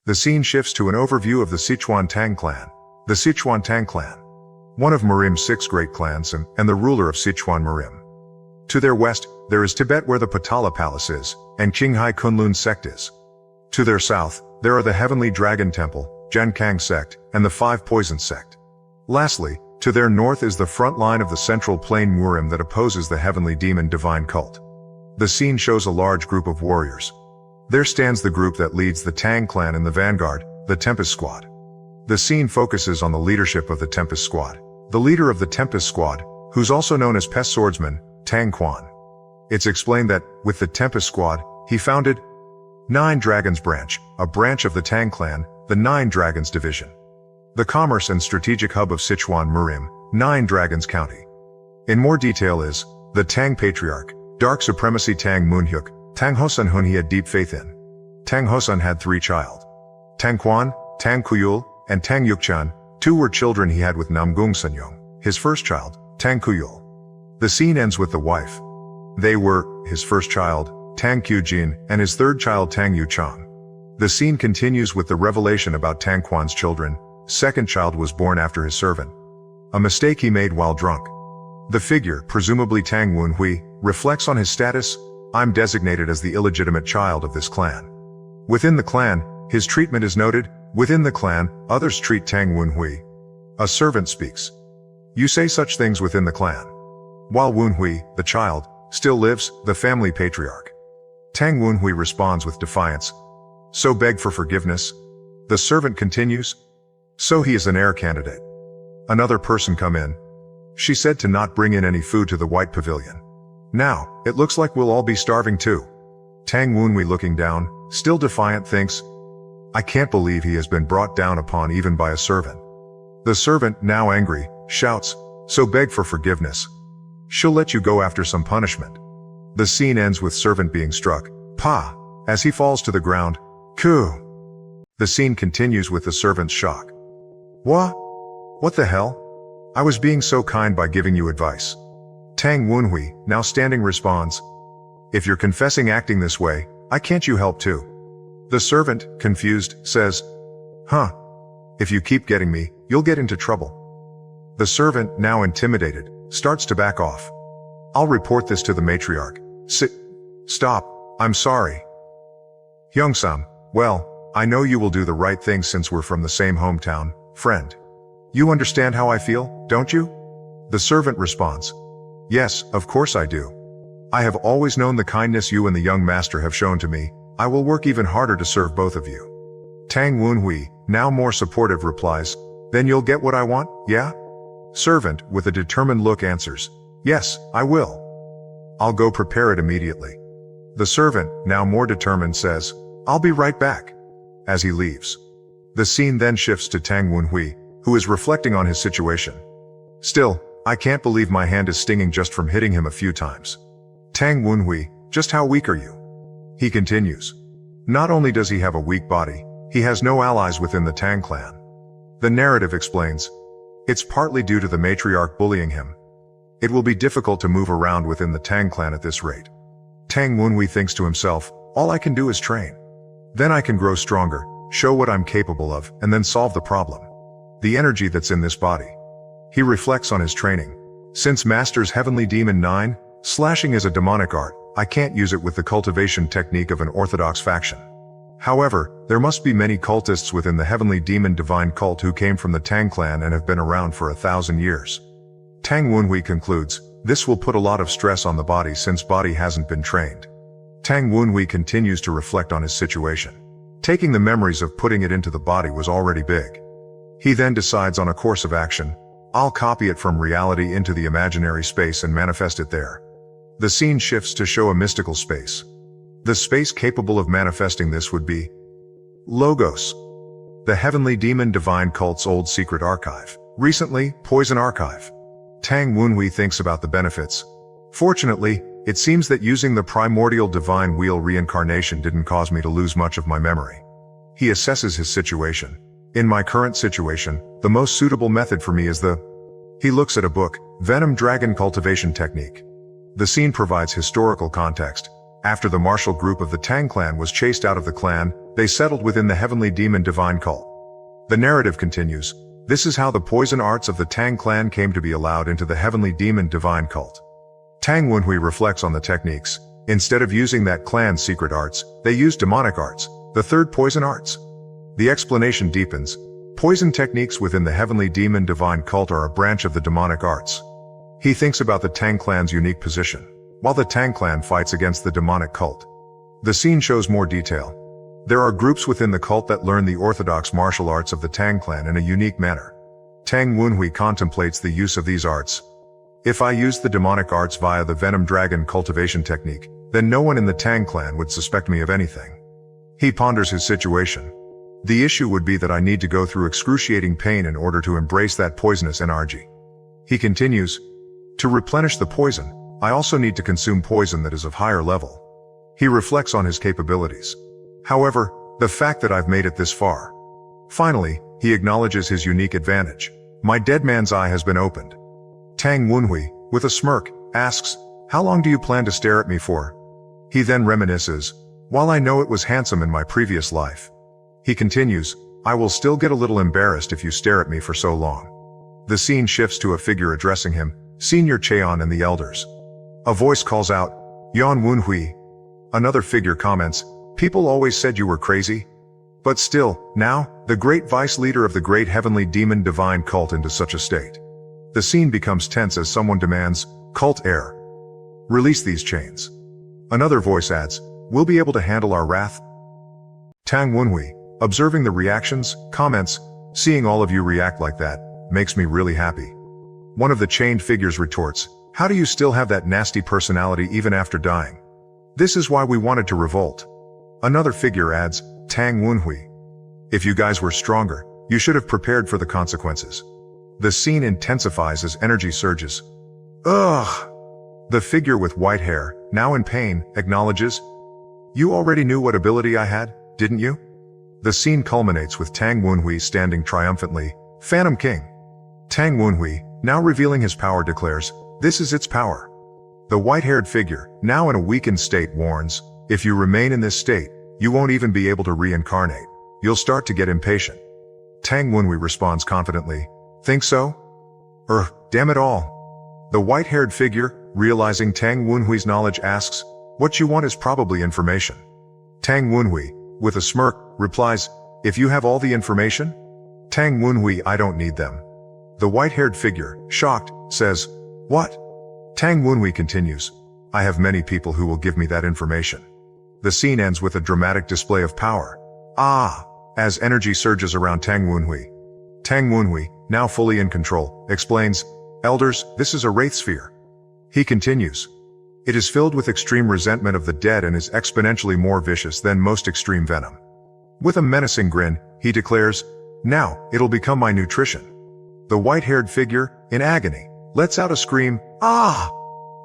The scene shifts to an overview of the Sichuan Tang clan. The Sichuan Tang clan, one of Murim's 6 great clans and the ruler of Sichuan Murim. To their west, there is Tibet where the Patala Palace is, and Qinghai Kunlun sect is. To their south, there are the Heavenly Dragon Temple, Jiankang sect, and the 5 Poison sect. Lastly, to their north is the front line of the Central Plain Murim that opposes the Heavenly Demon Divine cult. The scene shows a large group of warriors. There stands the group that leads the Tang clan in the vanguard, the Tempest Squad. The scene focuses on the leadership of the Tempest Squad. The leader of the Tempest Squad, who's also known as Pest Swordsman, Tang Quan. It's explained that, with the Tempest Squad, he founded Nine Dragons Branch, a branch of the Tang clan, the Nine Dragons Division. The commerce and strategic hub of Sichuan Murim, Nine Dragons County. In more detail is, the Tang Patriarch, Dark Supremacy Tang Munhyuk, Tang Hosun whom he had deep faith in. Tang Hosun had 3 children. Tang Quan, Tang Kuyul, and Tang Yukchan, 2 were children he had with Namgung Sanyong, his first child, Tang Kuyul. The scene ends with the wife. They were, his first child, Tang Kyujin, and his third child Tang Yuchang. The scene continues with the revelation about Tang Quan's children. Second child was born after his servant. A mistake he made while drunk. The figure, presumably Tang Wenhui, reflects on his status. I'm designated as the illegitimate child of this clan. Within the clan, his treatment is noted. Within the clan, others treat Tang Wenhui. A servant speaks. You say such things within the clan. While Wenhui, the child, still lives, the family patriarch. Tang Wenhui responds with defiance. So beg for forgiveness. The servant continues. So he is an heir candidate. Another person come in. She said to not bring in any food to the White Pavilion. Now, it looks like we'll all be starving too. Tang Wenhui looking down, still defiant thinks. I can't believe he has been brought down upon even by a servant. The servant, now angry, shouts, so beg for forgiveness. She'll let you go after some punishment. The scene ends with servant being struck, pa, as he falls to the ground, ku. The scene continues with the servant's shock. What the hell? I was being so kind by giving you advice. Tang Wenhui, now standing, responds. If you're confessing acting this way, I can't you help too? The servant, confused, says, huh. If you keep getting me, you'll get into trouble. The servant, now intimidated, starts to back off. I'll report this to the matriarch. Stop, I'm sorry. Hyungsam, well, I know you will do the right thing since we're from the same hometown, friend. You understand how I feel, don't you? The servant responds. Yes, of course I do. I have always known the kindness you and the young master have shown to me. I will work even harder to serve both of you. Tang Wenhui, now more supportive, replies, then you'll get what I want, yeah? Servant, with a determined look, answers, yes, I will. I'll go prepare it immediately. The servant, now more determined, says, I'll be right back. As he leaves. The scene then shifts to Tang Wenhui, who is reflecting on his situation. Still, I can't believe my hand is stinging just from hitting him a few times. Tang Wenhui, just how weak are you? He continues. Not only does he have a weak body, he has no allies within the Tang clan. The narrative explains. It's partly due to the matriarch bullying him. It will be difficult to move around within the Tang clan at this rate. Tang Wenhui thinks to himself, all I can do is train. Then I can grow stronger, show what I'm capable of, and then solve the problem. The energy that's in this body. He reflects on his training. Since Master's Heavenly Demon 9, slashing is a demonic art, I can't use it with the cultivation technique of an orthodox faction. However, there must be many cultists within the Heavenly Demon Divine cult who came from the Tang clan and have been around for 1,000 years. Tang Wenhui concludes, this will put a lot of stress on the body since body hasn't been trained. Tang Wenhui continues to reflect on his situation. Taking the memories of putting it into the body was already big. He then decides on a course of action. I'll copy it from reality into the imaginary space and manifest it there. The scene shifts to show a mystical space. The space capable of manifesting this would be Logos, the Heavenly Demon Divine cult's old secret archive. Recently, Poison Archive. Tang Wenhui thinks about the benefits. Fortunately, it seems that using the primordial divine wheel reincarnation didn't cause me to lose much of my memory. He assesses his situation. In my current situation, the most suitable method for me is He looks at a book, Venom Dragon Cultivation Technique. The scene provides historical context. After the martial group of the Tang clan was chased out of the clan, They settled within the heavenly demon divine cult. The narrative continues. This is how the poison arts of the Tang clan came to be allowed into the heavenly demon divine cult. Tang Wenhui reflects on the techniques. Instead of using that clan's secret arts, they used demonic arts, the third poison arts. The explanation deepens. Poison techniques within the heavenly demon divine cult are a branch of the demonic arts. He thinks about the Tang clan's unique position, while the Tang clan fights against the demonic cult. The scene shows more detail. There are groups within the cult that learn the orthodox martial arts of the Tang clan in a unique manner. Tang Wenhui contemplates the use of these arts. If I used the demonic arts via the venom dragon cultivation technique, then no one in the Tang clan would suspect me of anything. He ponders his situation. The issue would be that I need to go through excruciating pain in order to embrace that poisonous energy. He continues, to replenish the poison, I also need to consume poison that is of higher level. He reflects on his capabilities. However, the fact that I've made it this far. Finally, he acknowledges his unique advantage. My dead man's eye has been opened. Tang Wenhui, with a smirk, asks, how long do you plan to stare at me for? He then reminisces, while I know it was handsome in my previous life. He continues, I will still get a little embarrassed if you stare at me for so long. The scene shifts to a figure addressing him, Senior Cheon and the elders. A voice calls out, Yan Wenhui. Another figure comments, people always said you were crazy. But still, now, the great vice leader of the great heavenly demon divine cult into such a state. The scene becomes tense as someone demands, cult heir. Release these chains. Another voice adds, we'll be able to handle our wrath. Tang Wenhui, observing the reactions, comments, seeing all of you react like that, makes me really happy. One of the chained figures retorts, how do you still have that nasty personality even after dying? This is why we wanted to revolt. Another figure adds, Tang Wenhui. If you guys were stronger, you should have prepared for the consequences. The scene intensifies as energy surges. Ugh! The figure with white hair, now in pain, acknowledges, you already knew what ability I had, didn't you? The scene culminates with Tang Wenhui standing triumphantly, Phantom King. Tang Wenhui, now revealing his power, declares, this is its power. The white-haired figure, now in a weakened state, warns, if you remain in this state, you won't even be able to reincarnate. You'll start to get impatient. Tang Wenhui responds confidently, think so? Damn it all. The white-haired figure, realizing Tang Wenhui's knowledge, asks, what you want is probably information. Tang Wenhui, with a smirk, replies, if you have all the information? Tang Wenhui, I don't need them. The white-haired figure, shocked, says, what? Tang Wenhui continues, I have many people who will give me that information. The scene ends with a dramatic display of power. As energy surges around Tang Wenhui. Tang Wenhui, now fully in control, explains, elders, this is a wraith sphere. He continues, it is filled with extreme resentment of the dead and is exponentially more vicious than most extreme venom. With a menacing grin, he declares, now, it'll become my nutrition. The white-haired figure, in agony, lets out a scream, ah!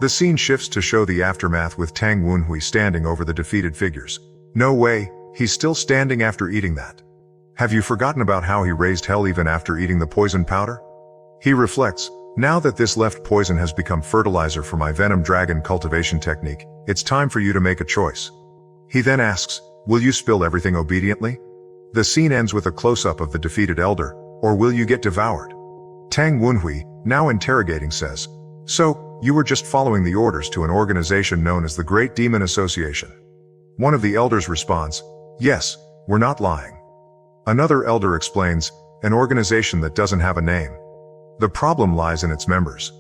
The scene shifts to show the aftermath with Tang Wenhui standing over the defeated figures. No way, he's still standing after eating that. Have you forgotten about how he raised hell even after eating the poison powder? He reflects, now that this left poison has become fertilizer for my venom dragon cultivation technique, it's time for you to make a choice. He then asks, will you spill everything obediently? The scene ends with a close-up of the defeated elder, or will you get devoured? Tang Wenhui, now interrogating, says, so, you were just following the orders to an organization known as the Great Demon Association. One of the elders responds, yes, we're not lying. Another elder explains, an organization that doesn't have a name. The problem lies in its members.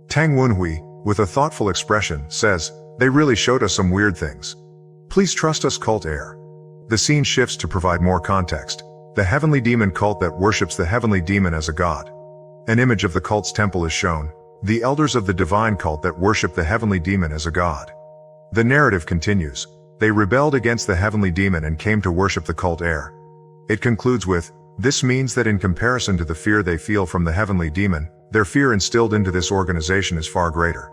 Tang Wenhui, with a thoughtful expression, says, they really showed us some weird things. Please trust us, cult heir. The scene shifts to provide more context. The heavenly demon cult that worships the heavenly demon as a god. An image of the cult's temple is shown. The elders of the divine cult that worship the heavenly demon as a god. The narrative continues. They rebelled against the heavenly demon and came to worship the cult heir. It concludes with, this means that in comparison to the fear they feel from the heavenly demon, their fear instilled into this organization is far greater.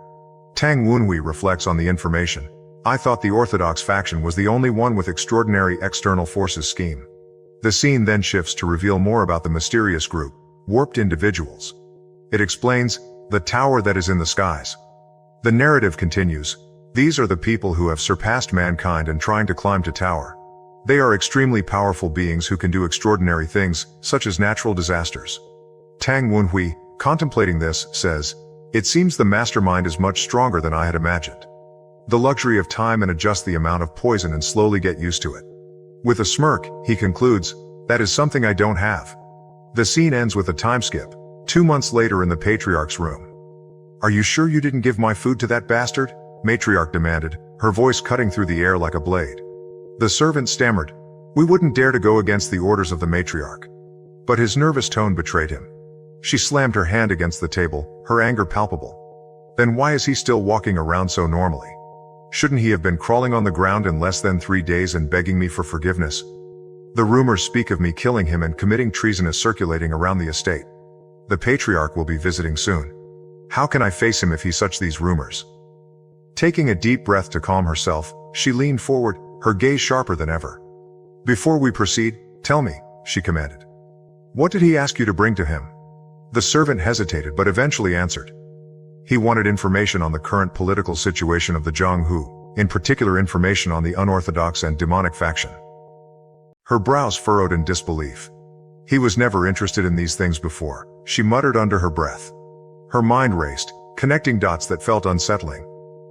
Tang Wenhui reflects on the information. I thought the Orthodox faction was the only one with extraordinary external forces scheme. The scene then shifts to reveal more about the mysterious group, warped individuals. It explains, the tower that is in the skies. The narrative continues. These are the people who have surpassed mankind and trying to climb to tower. They are extremely powerful beings who can do extraordinary things, such as natural disasters. Tang Wenhui, contemplating this, says, "It seems the mastermind is much stronger than I had imagined. The luxury of time and adjust the amount of poison and slowly get used to it." With a smirk, he concludes, "That is something I don't have." The scene ends with a time skip, 2 months later in the patriarch's room. "Are you sure you didn't give my food to that bastard?" Matriarch demanded, her voice cutting through the air like a blade. The servant stammered, "We wouldn't dare to go against the orders of the matriarch." But his nervous tone betrayed him. She slammed her hand against the table, her anger palpable. "Then why is he still walking around so normally? Shouldn't he have been crawling on the ground in less than 3 days and begging me for forgiveness? The rumors speak of me killing him and committing treason is circulating around the estate. The patriarch will be visiting soon. How can I face him if he such these rumors?" Taking a deep breath to calm herself, she leaned forward, her gaze sharper than ever. "Before we proceed, tell me," she commanded. "What did he ask you to bring to him?" The servant hesitated but eventually answered. He wanted information on the current political situation of the Jianghu, in particular information on the unorthodox and demonic faction. Her brows furrowed in disbelief. He was never interested in these things before, she muttered under her breath. Her mind raced, connecting dots that felt unsettling.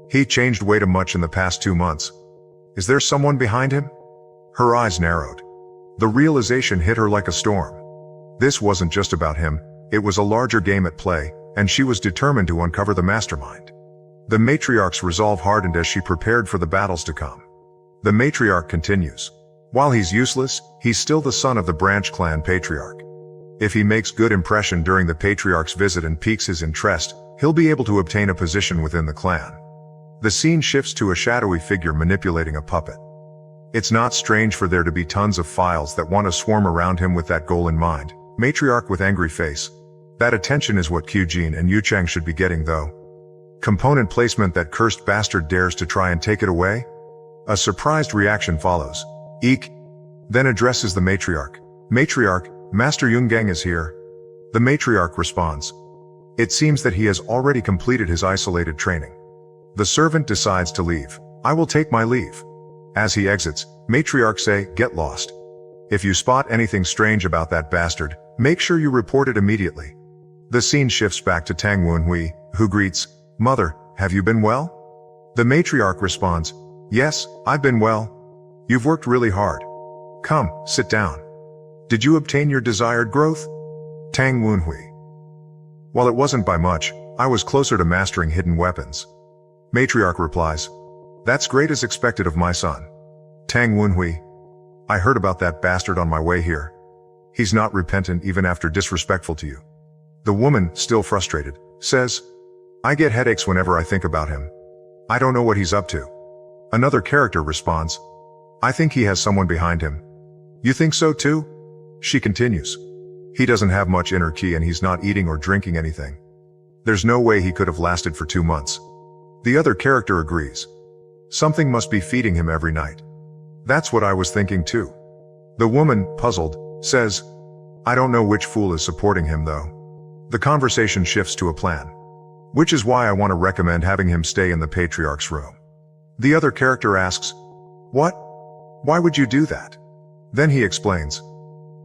He changed way too much in the past 2 months. Is there someone behind him? Her eyes narrowed. The realization hit her like a storm. This wasn't just about him, it was a larger game at play, and she was determined to uncover the mastermind. The matriarch's resolve hardened as she prepared for the battles to come. The matriarch continues. While he's useless, he's still the son of the branch clan patriarch. If he makes good impression during the patriarch's visit and piques his interest, he'll be able to obtain a position within the clan. The scene shifts to a shadowy figure manipulating a puppet. It's not strange for there to be tons of files that want to swarm around him with that goal in mind. Matriarch with angry face. That attention is what Qujin and Yuchang should be getting though. Component placement, that cursed bastard dares to try and take it away? A surprised reaction follows. Eek. Then addresses the matriarch. Matriarch, Master Yungang is here. The matriarch responds. It seems that he has already completed his isolated training. The servant decides to leave. I will take my leave. As he exits, matriarch say, get lost. If you spot anything strange about that bastard, make sure you report it immediately. The scene shifts back to Tang Wenhui, who greets, Mother, have you been well? The matriarch responds, Yes, I've been well. You've worked really hard. Come, sit down. Did you obtain your desired growth? Tang Wenhui. While it wasn't by much, I was closer to mastering hidden weapons. Matriarch replies, That's great as expected of my son. Tang Wenhui. I heard about that bastard on my way here. He's not repentant even after disrespectful to you. The woman, still frustrated, says, I get headaches whenever I think about him. I don't know what he's up to. Another character responds, I think he has someone behind him. You think so too? She continues. He doesn't have much inner ki and he's not eating or drinking anything. There's no way he could have lasted for 2 months. The other character agrees. Something must be feeding him every night. That's what I was thinking too. The woman, puzzled, says, I don't know which fool is supporting him though. The conversation shifts to a plan. Which is why I want to recommend having him stay in the patriarch's room. The other character asks, What? Why would you do that? Then he explains.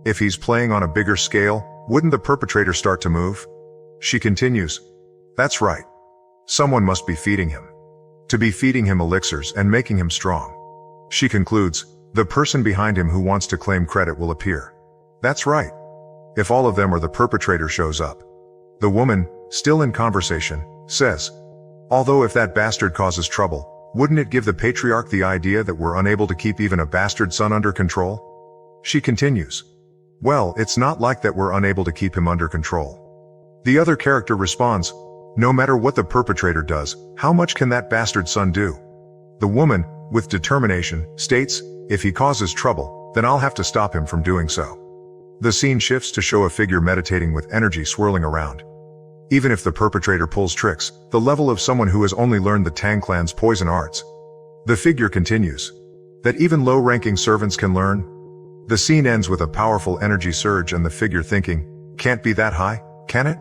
If he's playing on a bigger scale, wouldn't the perpetrator start to move? She continues. That's right. Someone must be feeding him. To be feeding him elixirs and making him strong. She concludes, the person behind him who wants to claim credit will appear. That's right. If all of them or the perpetrator shows up. The woman, still in conversation, says, although if that bastard causes trouble, wouldn't it give the patriarch the idea that we're unable to keep even a bastard son under control? She continues. Well, it's not like that we're unable to keep him under control. The other character responds, no matter what the perpetrator does, how much can that bastard son do? The woman, with determination, states, if he causes trouble, then I'll have to stop him from doing so. The scene shifts to show a figure meditating with energy swirling around. Even if the perpetrator pulls tricks, the level of someone who has only learned the Tang clan's poison arts. The figure continues. That even low-ranking servants can learn? The scene ends with a powerful energy surge and the figure thinking, can't be that high, can it?